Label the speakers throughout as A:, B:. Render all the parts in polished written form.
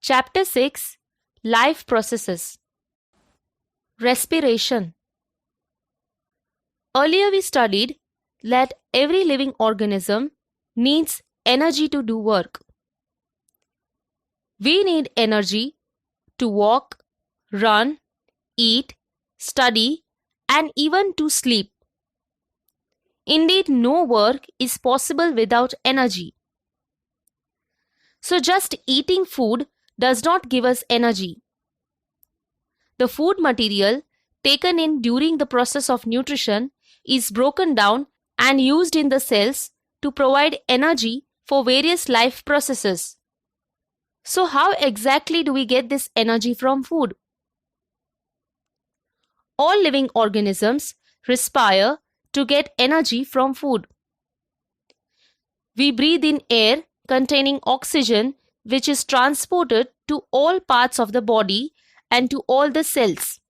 A: Chapter 6: Life Processes. Respiration. Earlier we studied that every living organism needs energy to do work. We need energy to walk, run, eat, study, and even to sleep. Indeed, no work is possible without energy. So just eating food does not give us energy. The food material taken in during the process of nutrition is broken down and used in the cells to provide energy for various life processes. So how exactly do we get this energy from food? All living organisms respire to get energy from food. We breathe in air containing oxygen, which is transported to all parts of the body and to all the cells.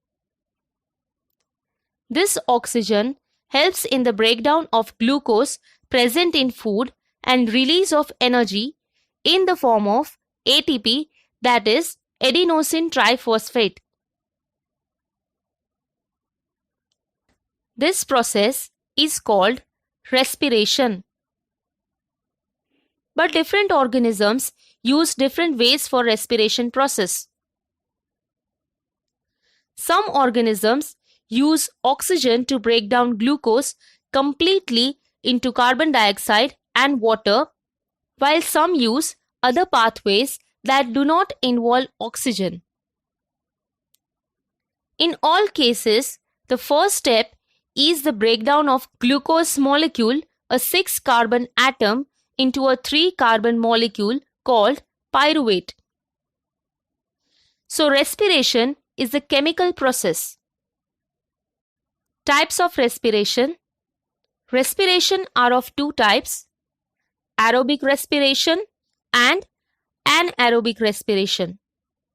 A: This oxygen helps in the breakdown of glucose present in food and release of energy in the form of ATP, that is adenosine triphosphate. This process is called respiration. But different organisms use different ways for respiration process. Some organisms use oxygen to break down glucose completely into carbon dioxide and water, while some use other pathways that do not involve oxygen. In all cases, the first step is the breakdown of glucose molecule, a 6-carbon atom, into a 3-carbon molecule called pyruvate. So respiration is a chemical process. Types of respiration. Respiration are of two types: aerobic respiration and anaerobic respiration.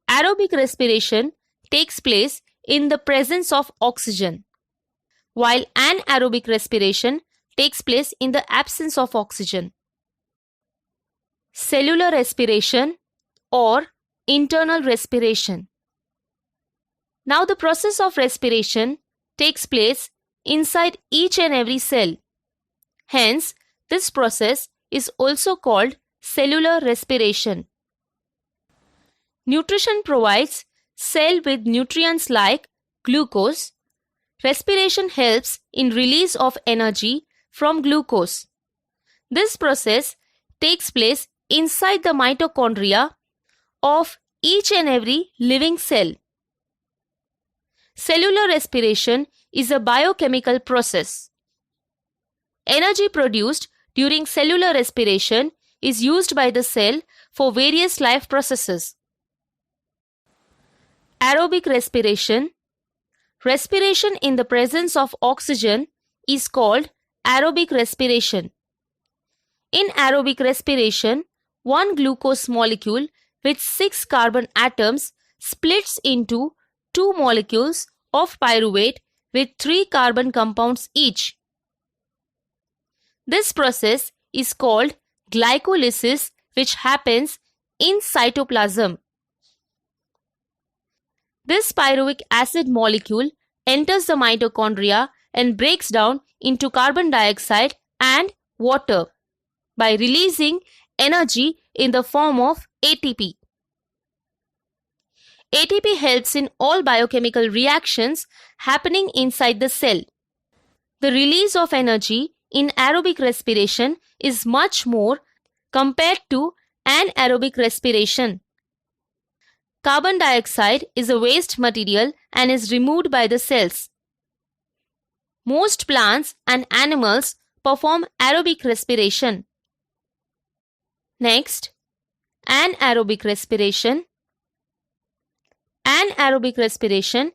A: Aerobic respiration takes place in the presence of oxygen, while anaerobic respiration takes place in the absence of oxygen. Cellular respiration or internal respiration. Now the process of respiration takes place inside each and every cell. Hence, this process is also called cellular respiration. Nutrition provides cell with nutrients like glucose. Respiration helps in release of energy from glucose. This process takes place inside the mitochondria of each and every living cell. Cellular respiration is a biochemical process. Energy produced during cellular respiration is used by the cell for various life processes. Aerobic respiration. Respiration in the presence of oxygen is called aerobic respiration. In aerobic respiration, one glucose molecule with 6 carbon atoms splits into 2 molecules of pyruvate with 3 carbon compounds each. This process is called glycolysis, which happens in cytoplasm. This pyruvic acid molecule enters the mitochondria and breaks down into carbon dioxide and water by releasing energy in the form of ATP. ATP helps in all biochemical reactions happening inside the cell. The release of energy in aerobic respiration is much more compared to anaerobic respiration. Carbon dioxide is a waste material and is removed by the cells. Most plants and animals perform aerobic respiration. Next, anaerobic respiration. Anaerobic respiration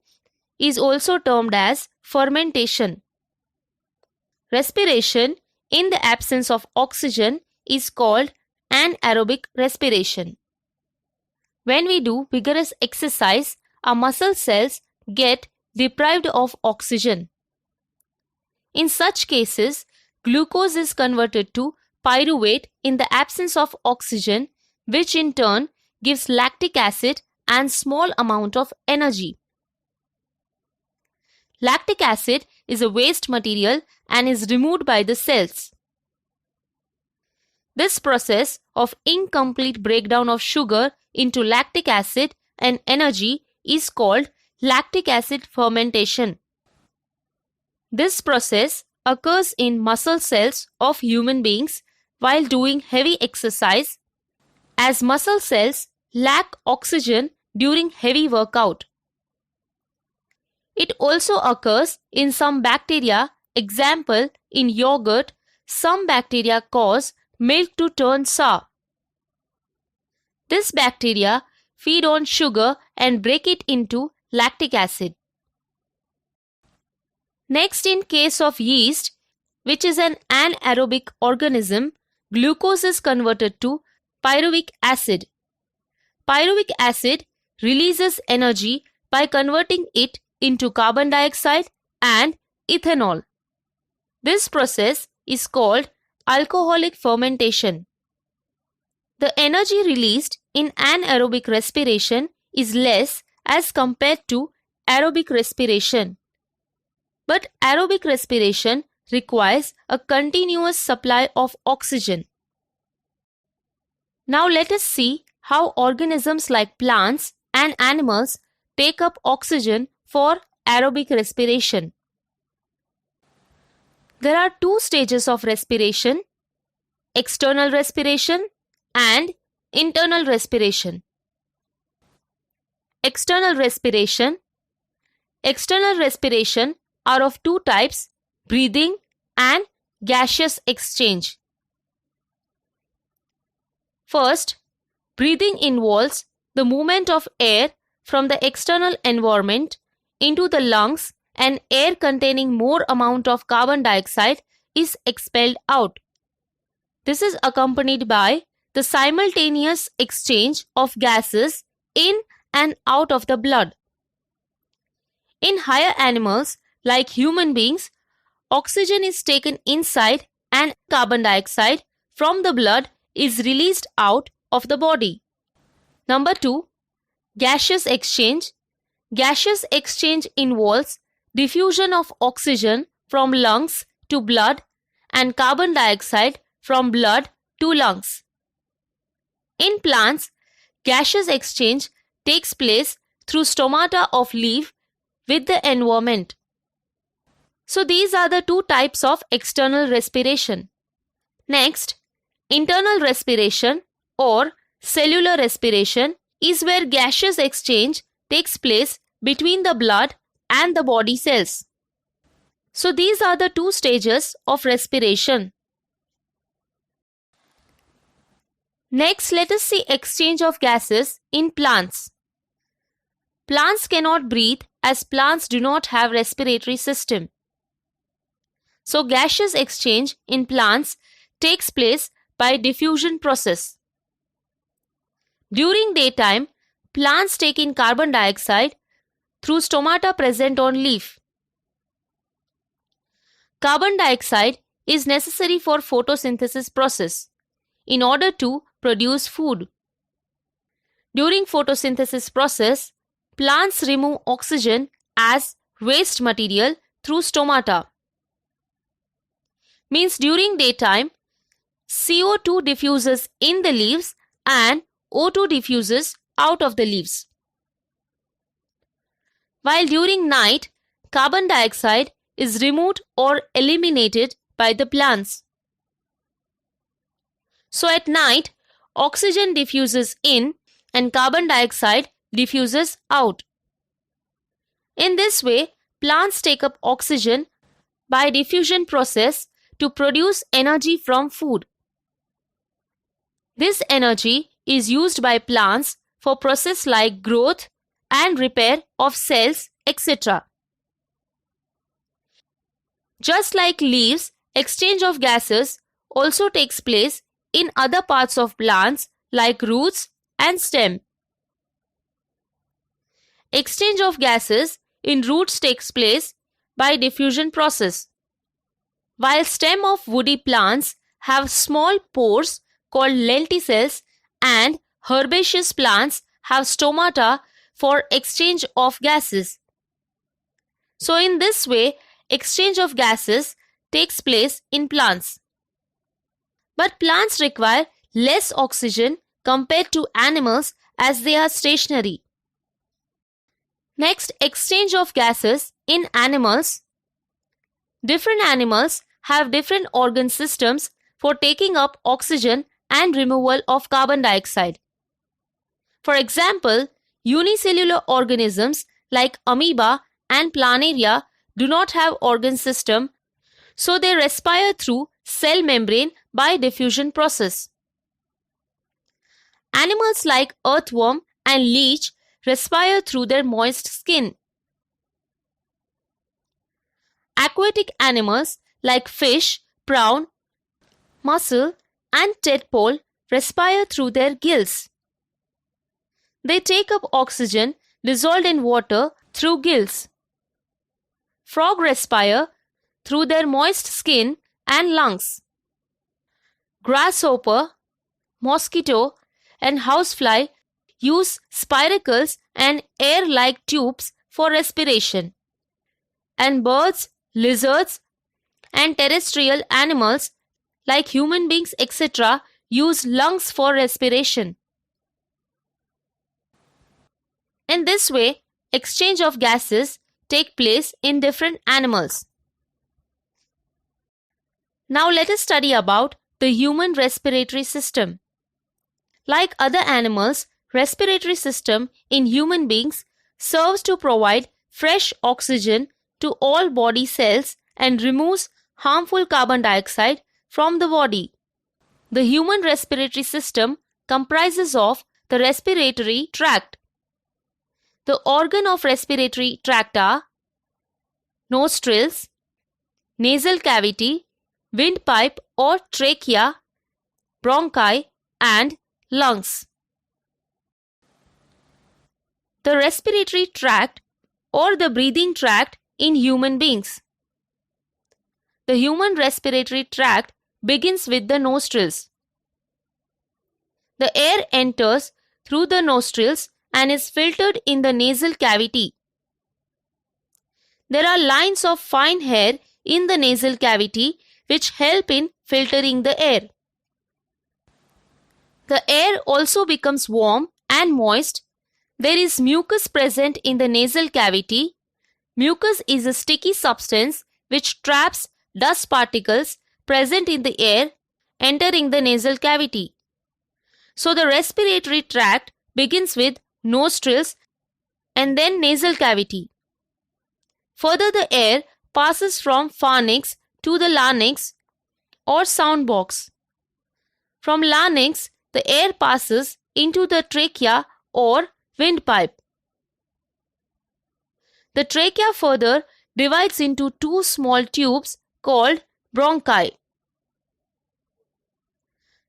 A: is also termed as fermentation. Respiration in the absence of oxygen is called anaerobic respiration. When we do vigorous exercise, our muscle cells get deprived of oxygen. In such cases, glucose is converted to pyruvate in the absence of oxygen, which in turn gives lactic acid and small amount of energy. Lactic acid is a waste material and is removed by the cells. This process of incomplete breakdown of sugar into lactic acid and energy is called lactic acid fermentation. This process occurs in muscle cells of human beings while doing heavy exercise, as muscle cells lack oxygen during heavy workout. It also occurs in some bacteria. Example, in yogurt, some bacteria cause milk to turn sour. This bacteria feed on sugar and break it into lactic acid. Next, in case of yeast, which is an anaerobic organism, glucose is converted to pyruvic acid. Pyruvic acid releases energy by converting it into carbon dioxide and ethanol. This process is called alcoholic fermentation. The energy released in anaerobic respiration is less as compared to aerobic respiration. But aerobic respiration requires a continuous supply of oxygen. Now let us see how organisms like plants and animals take up oxygen for aerobic respiration. There are two stages of respiration: external respiration and internal respiration. External respiration. External respiration are of two types: breathing and gaseous exchange. First, breathing involves the movement of air from the external environment into the lungs, and air containing more amount of carbon dioxide is expelled out. This is accompanied by the simultaneous exchange of gases in and out of the blood. In higher animals like human beings, oxygen is taken inside and carbon dioxide from the blood is released out of the body. Number 2, gaseous exchange. Gaseous exchange involves diffusion of oxygen from lungs to blood and carbon dioxide from blood to lungs. In plants, gaseous exchange takes place through stomata of leaf with the environment. So these are the two types of external respiration. Next, internal respiration or cellular respiration is where gaseous exchange takes place between the blood and the body cells. So these are the two stages of respiration. Next, let us see exchange of gases in plants. Plants cannot breathe as plants do not have respiratory system. So gaseous exchange in plants takes place by diffusion process. During daytime, plants take in carbon dioxide through stomata present on leaf. Carbon dioxide is necessary for photosynthesis process in order to produce food. During photosynthesis process, plants remove oxygen as waste material through stomata. Means during daytime, CO2 diffuses in the leaves and O2 diffuses out of the leaves. While during night, carbon dioxide is removed or eliminated by the plants. So at night, oxygen diffuses in and carbon dioxide diffuses out. In this way, plants take up oxygen by diffusion process to produce energy from food. This energy is used by plants for process like growth and repair of cells, etc. Just like leaves, exchange of gases also takes place in other parts of plants like roots and stem. Exchange of gases in roots takes place by diffusion process, while stem of woody plants have small pores called lenticels and herbaceous plants have stomata for exchange of gases. So in this way, exchange of gases takes place in plants. But plants require less oxygen compared to animals as they are stationary. Next, exchange of gases in animals. Different animals have different organ systems for taking up oxygen and removal of carbon dioxide. For example, unicellular organisms like amoeba and planaria do not have organ system, so they respire through cell membrane by diffusion process. Animals like earthworm and leech respire through their moist skin. Aquatic animals like fish, prawn, mussel and tadpole respire through their gills. They take up oxygen dissolved in water through gills. Frog respire through their moist skin and lungs. Grasshopper, mosquito and housefly use spiracles and air-like tubes for respiration. And birds, lizards and terrestrial animals like human beings etc. use lungs for respiration. In this way, exchange of gases take place in different animals. Now let us study about the human respiratory system. Like other animals, respiratory system in human beings serves to provide fresh oxygen to all body cells and removes harmful carbon dioxide from the body. The human respiratory system comprises of the respiratory tract. The organ of respiratory tract are nostrils, nasal cavity, windpipe or trachea, bronchi and lungs. The respiratory tract or the breathing tract in human beings. The human respiratory tract begins with the nostrils. The air enters through the nostrils and is filtered in the nasal cavity. There are lines of fine hair in the nasal cavity which help in filtering the air. The air also becomes warm and moist. There is mucus present in the nasal cavity. Mucus is a sticky substance which traps dust particles present in the air entering the nasal cavity. So the respiratory tract begins with nostrils and then nasal cavity. Further, the air passes from pharynx to the larynx or sound box. From larynx, the air passes into the trachea or windpipe. The trachea further divides into two small tubes called bronchi.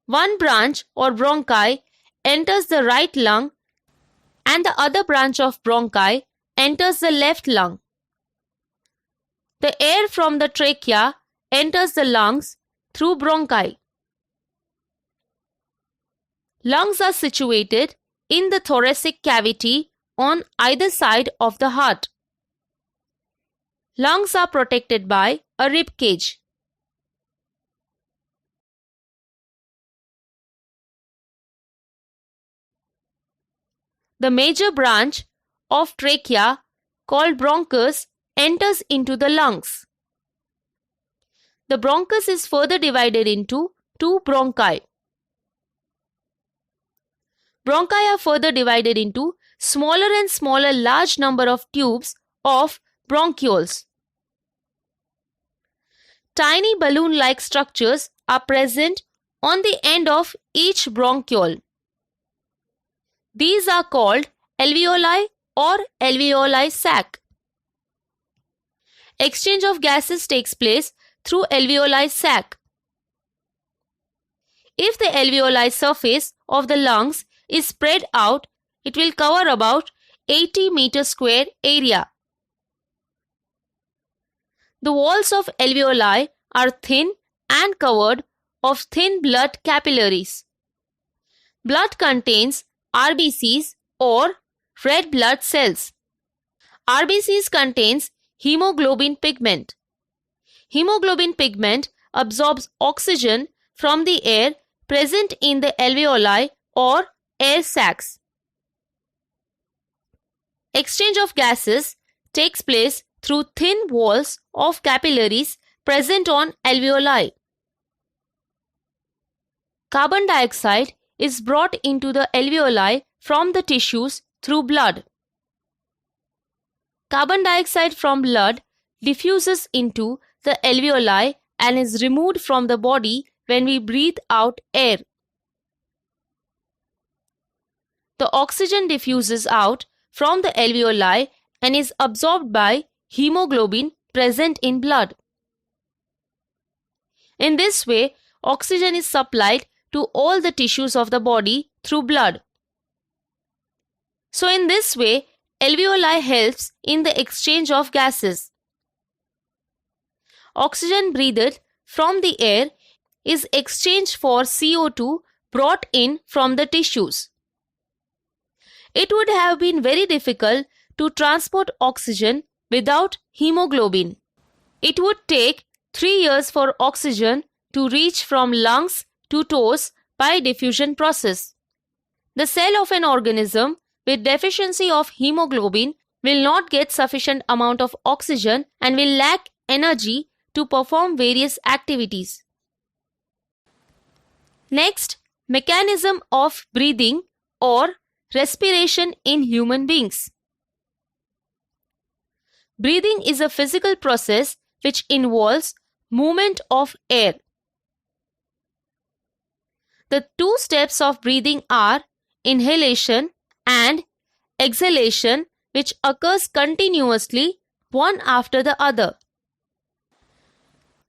A: One branch or bronchi enters the right lung and the other branch of bronchi enters the left lung. The air from the trachea enters the lungs through bronchi. Lungs are situated in the thoracic cavity on either side of the heart. Lungs are protected by a rib cage. The major branch of trachea, called bronchus, enters into the lungs. The bronchus is further divided into two bronchi. Bronchi are further divided into smaller and smaller large number of tubes of bronchioles. Tiny balloon-like structures are present on the end of each bronchiole. These are called alveoli or alveoli sac. Exchange of gases takes place through alveoli sac. If the alveoli surface of the lungs is spread out, it will cover about 80 meter square area. The walls of alveoli are thin and covered of thin blood capillaries. Blood contains RBCs or red blood cells. RBCs contains hemoglobin pigment. Hemoglobin pigment absorbs oxygen from the air present in the alveoli or air sacs. Exchange of gases takes place through thin walls of capillaries present on alveoli. Carbon dioxide is brought into the alveoli from the tissues through blood. Carbon dioxide from blood diffuses into the alveoli and is removed from the body when we breathe out air. The oxygen diffuses out from the alveoli and is absorbed by hemoglobin present in blood. In this way, oxygen is supplied to all the tissues of the body through blood. So in this way, alveoli helps in the exchange of gases. Oxygen breathed from the air is exchanged for CO2 brought in from the tissues. It would have been very difficult to transport oxygen without hemoglobin. It would take 3 years for oxygen to reach from lungs to toes by diffusion process. The cell of an organism with deficiency of hemoglobin will not get sufficient amount of oxygen and will lack energy to perform various activities. Next, mechanism of breathing or respiration in human beings. Breathing is a physical process which involves movement of air. The 2 steps of breathing are inhalation and exhalation, which occurs continuously one after the other.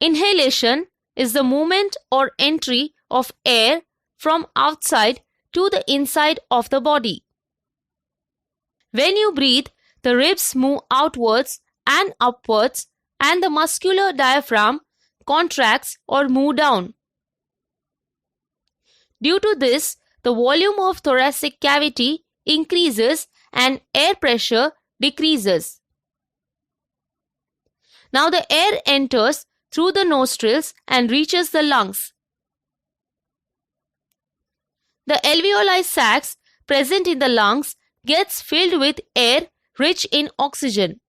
A: Inhalation is the movement or entry of air from outside to the inside of the body. When you breathe, the ribs move outwards and upwards and the muscular diaphragm contracts or move down. Due to this, the volume of thoracic cavity increases and air pressure decreases. Now the air enters through the nostrils and reaches the lungs. The alveoli sacs present in the lungs gets filled with air rich in oxygen.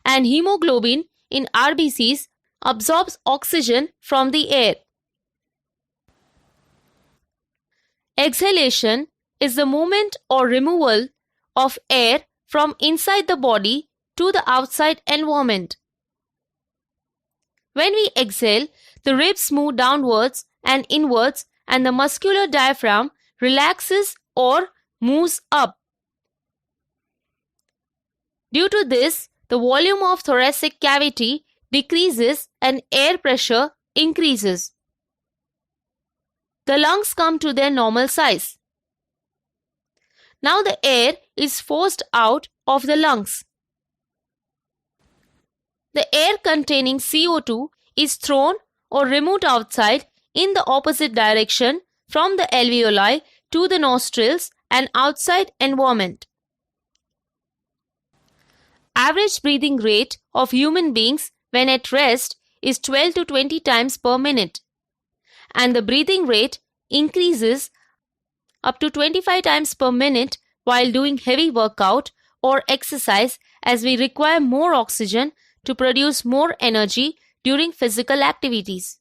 A: And hemoglobin in RBCs absorbs oxygen from the air. Exhalation is the movement or removal of air from inside the body to the outside environment. When we exhale, the ribs move downwards and inwards and the muscular diaphragm relaxes or moves up. Due to this, the volume of thoracic cavity decreases and air pressure increases. The lungs come to their normal size. Now the air is forced out of the lungs. The air containing CO2 is thrown or removed outside in the opposite direction from the alveoli to the nostrils and outside environment. Average breathing rate of human beings when at rest is 12 to 20 times per minute, and the breathing rate increases up to 25 times per minute while doing heavy workout or exercise, as we require more oxygen to produce more energy during physical activities.